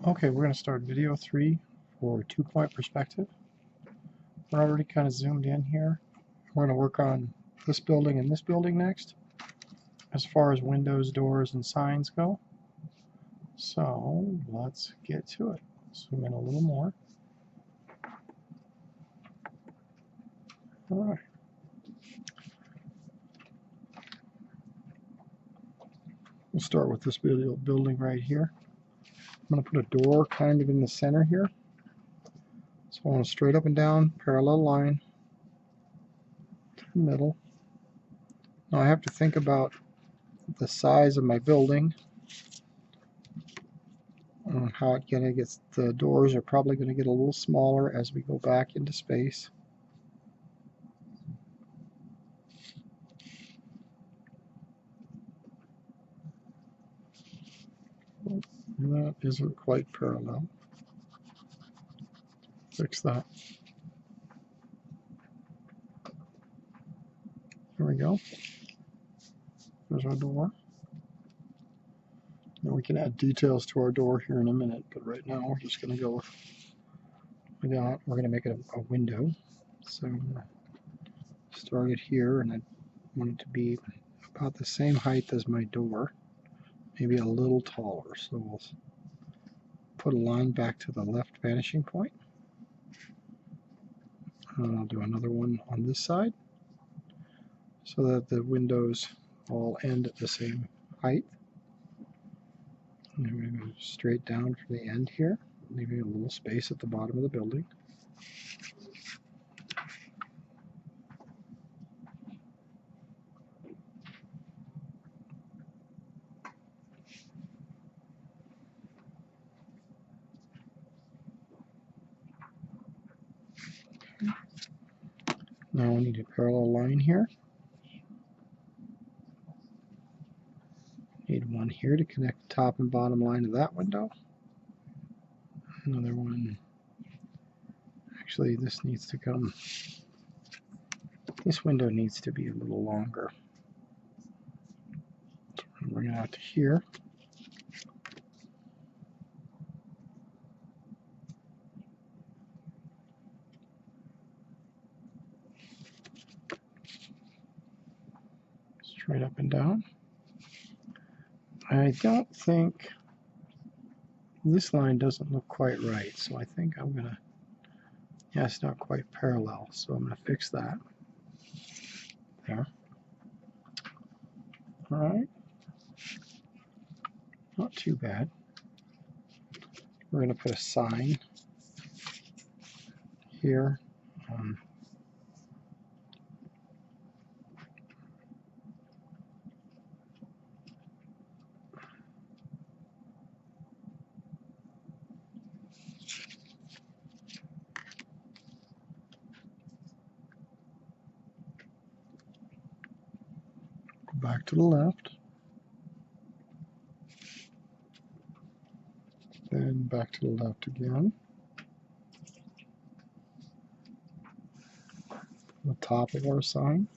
Okay, we're going to start video 3 for 2-point perspective. We're already kind of zoomed in here. We're going to work on this building and this building next, as far as windows, doors, and signs go. So let's get to it. Zoom in a little more. All right. We'll start with this building right here. I'm going to put a door kind of in the center here. So I want a straight up and down parallel line to the middle. Now I have to think about the size of my building. How it gonna get, the doors are probably going to get a little smaller as we go back into space. That isn't quite parallel. Fix that. There we go. There's our door. And we can add details to our door here in a minute, but right now we're just going to go with, we're going to make it a window. So I'm going to start it here, and I want it to be about the same height as my door, maybe a little taller. So we'll put a line back to the left vanishing point. And I'll do another one on this side so that the windows all end at the same height. And I'm going to go straight down for the end here, leaving a little space at the bottom of the building. Now I need a parallel line here. Need one here to connect the top and bottom line of that window. Another one. Actually, this needs to come. This window needs to be a little longer. So I'm going to bring it out to here. Straight up and down. I don't think this line doesn't look quite right, so I think I'm going to, yeah, it's not quite parallel, so I'm going to fix that. There. All right. Not too bad. We're going to put a sign here. Go back to the left. Then back to the left again. The top of our sign.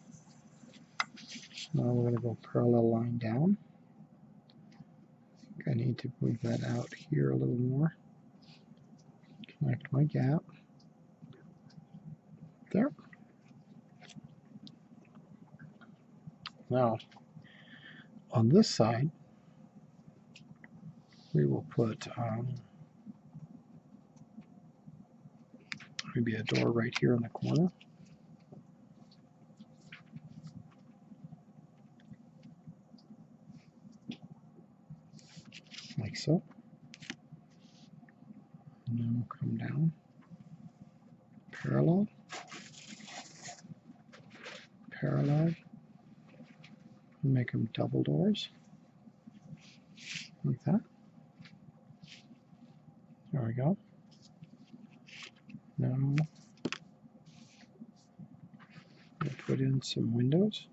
Now we're going to go parallel line down. I think I need to move that out here a little more. Connect my gap. There. Now, on this side, we will put maybe a door right here in the corner. Like so. And then we'll come down. Parallel. Parallel. And make them double doors. Like that. There we go. Now we'll put in some windows.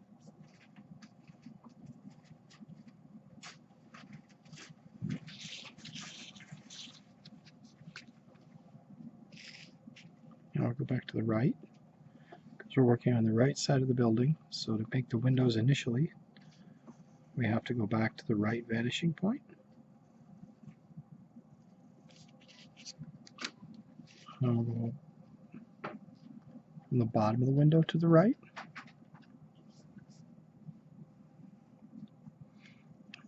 Now I'll go back to the right because we're working on the right side of the building. So to make the windows initially, we have to go back to the right vanishing point. Now we'll go from the bottom of the window to the right.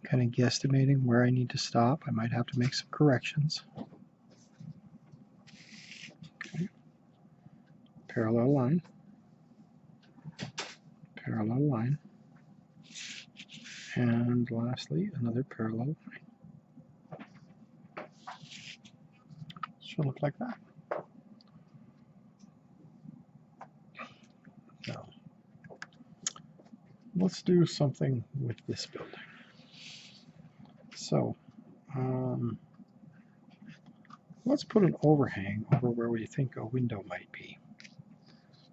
Kind of guesstimating where I need to stop. I might have to make some corrections. Okay. Parallel line. Parallel line. And lastly, another parallel line. Should look like that. Now, let's do something with this building. So, let's put an overhang over where we think a window might be.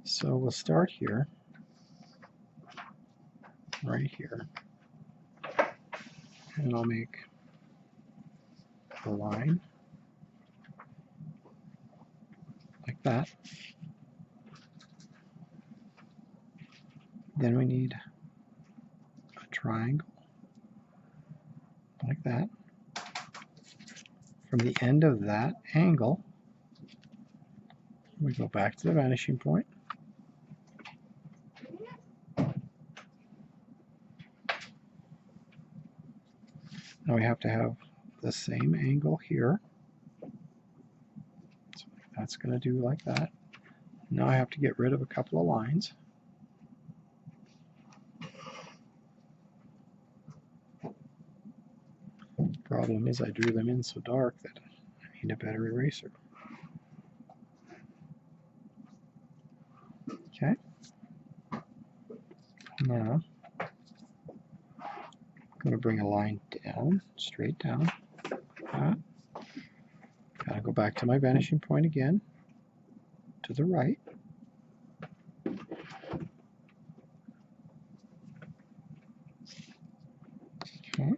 So we'll start here, right here, and I'll make a line like that. Then we need a triangle like that. From the end of that angle, we go back to the vanishing point. Now we have to have the same angle here. So that's going to do like that. Now I have to get rid of a couple of lines. Problem is I drew them in so dark that I need a better eraser. Okay. Now I'm going to bring a line down, straight down. Gotta go back to my vanishing point again, to the right. Okay.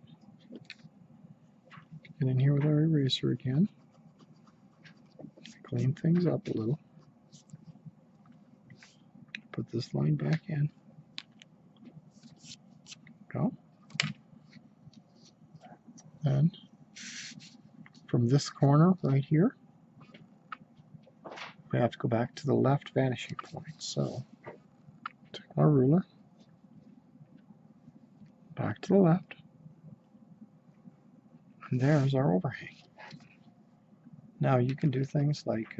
Get in here with our eraser again. Clean things up a little. Put this line back in. Go. And from this corner right here, we have to go back to the left vanishing point. So, take our ruler, back to the left, and there's our overhang. Now you can do things like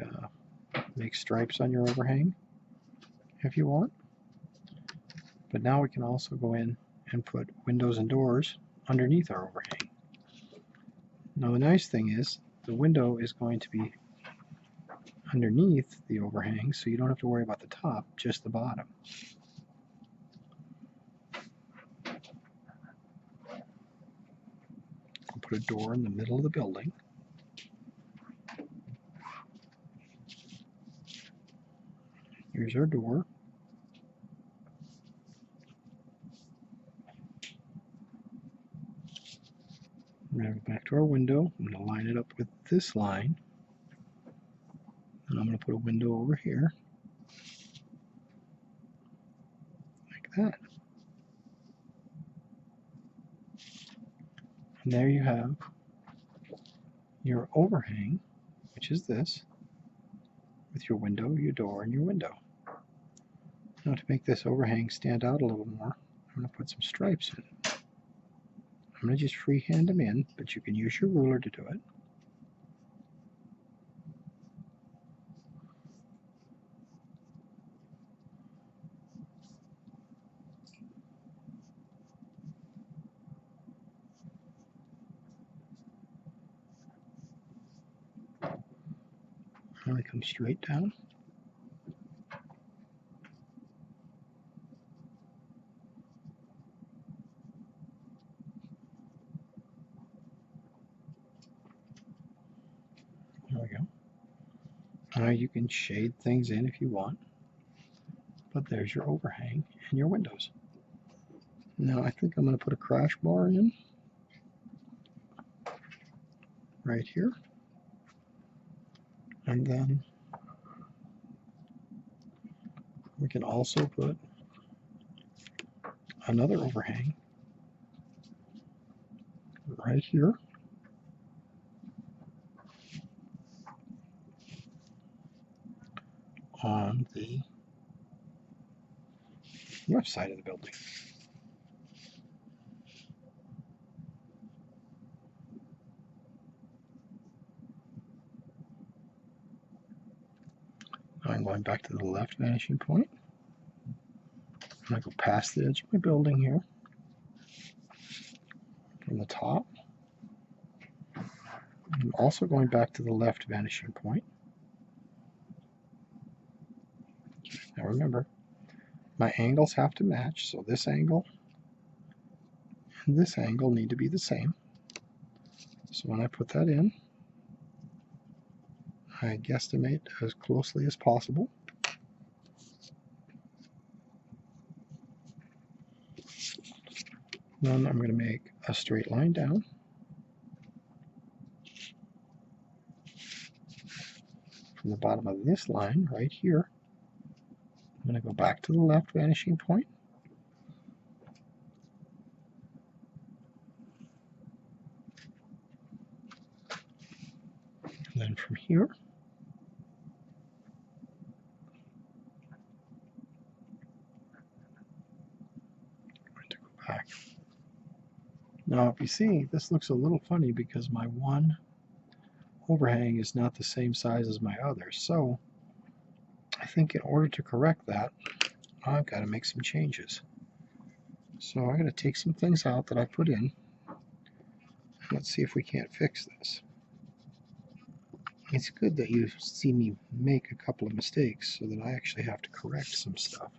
make stripes on your overhang if you want, but now we can also go in and put windows and doors underneath our overhang. Now the nice thing is the window is going to be underneath the overhang, so you don't have to worry about the top, just the bottom. I'll put a door in the middle of the building. Here's our door. We're going to go back to our window. I'm going to line it up with this line. And I'm going to put a window over here. Like that. And there you have your overhang, which is this, with your window, your door, and your window. Now to make this overhang stand out a little more, I'm going to put some stripes in. I'm going to just freehand them in, but you can use your ruler to do it. I'm going to come straight down. There we go. Now you can shade things in if you want, but there's your overhang and your windows. Now I think I'm going to put a crash bar in right here, and then we can also put another overhang right here. on the left side of the building. Now I'm going back to the left vanishing point. I'm going to go past the edge of my building here from the top. I'm also going back to the left vanishing point. Now remember, my angles have to match, so this angle and this angle need to be the same. So when I put that in, I guesstimate as closely as possible. Then I'm going to make a straight line down. From the bottom of this line right here, I'm going to go back to the left vanishing point. And then from here, I'm going to go back. Now, if you see, this looks a little funny because my one overhang is not the same size as my other. So I think in order to correct that, I've got to make some changes. So I'm going to take some things out that I put in. Let's see if we can't fix this. It's good that you see me make a couple of mistakes so that I actually have to correct some stuff.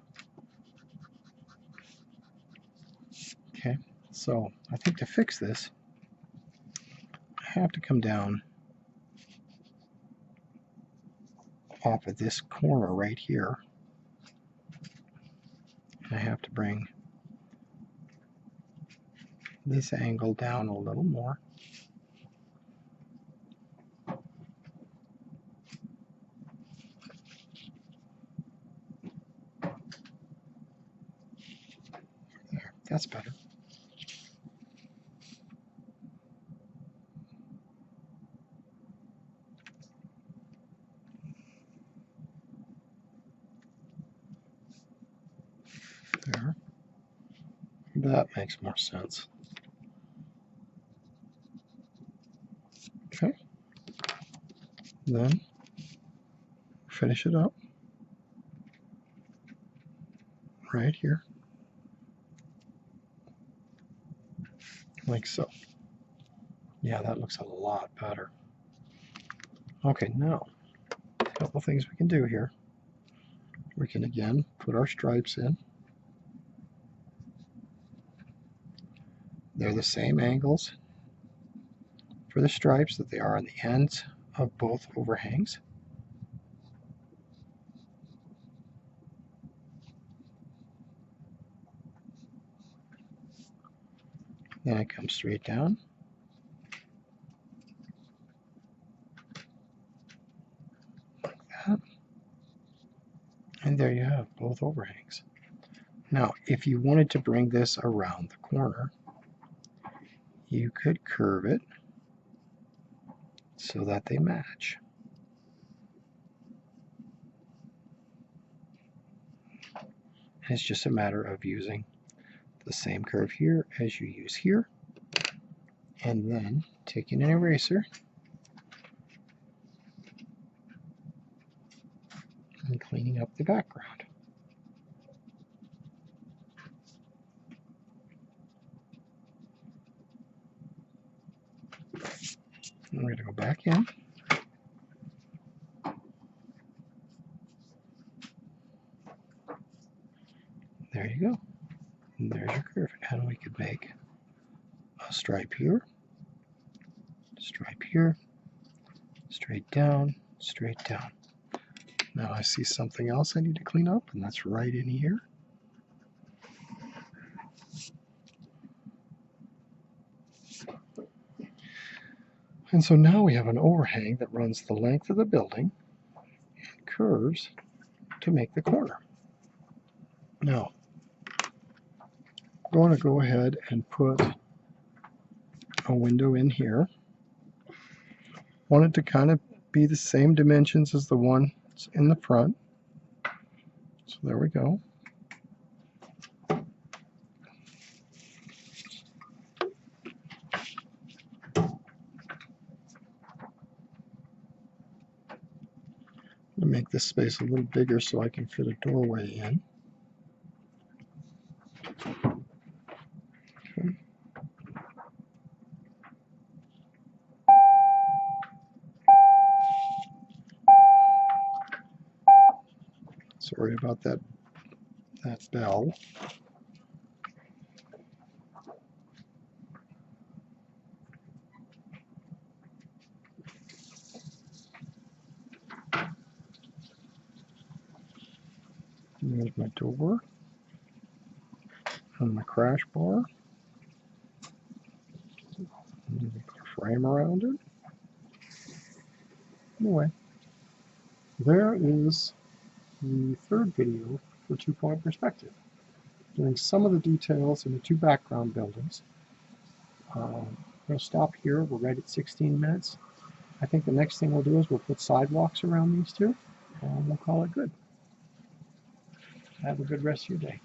Okay, so I think to fix this, I have to come down off of this corner right here. And I have to bring this angle down a little more. There, that's better. There. That makes more sense. Okay. Then finish it up right here, like so. Yeah, that looks a lot better. Okay, now a couple things we can do here. We can again put our stripes in. They're the same angles for the stripes that they are on the ends of both overhangs. Then I come straight down. Like that. And there you have both overhangs. Now, if you wanted to bring this around the corner, you could curve it so that they match. And it's just a matter of using the same curve here as you use here, and then taking an eraser and cleaning up the background. And we're going to go back in. There you go. And there's your curve. And we could make a stripe here, straight down, straight down. Now I see something else I need to clean up, and that's right in here. And so now we have an overhang that runs the length of the building and curves to make the corner. Now, I'm going to go ahead and put a window in here. Want it to kind of be the same dimensions as the one in the front. So there we go. I'm going to make this space a little bigger so I can fit a doorway in. Okay. Sorry about that bell. There's my door and my crash bar. And put a frame around it. Anyway, there is the third video for two-point perspective, doing some of the details in the two background buildings. I'm going to stop here. We're right at 16 minutes. I think the next thing we'll do is we'll put sidewalks around these two, and we'll call it good. Have a good rest of your day.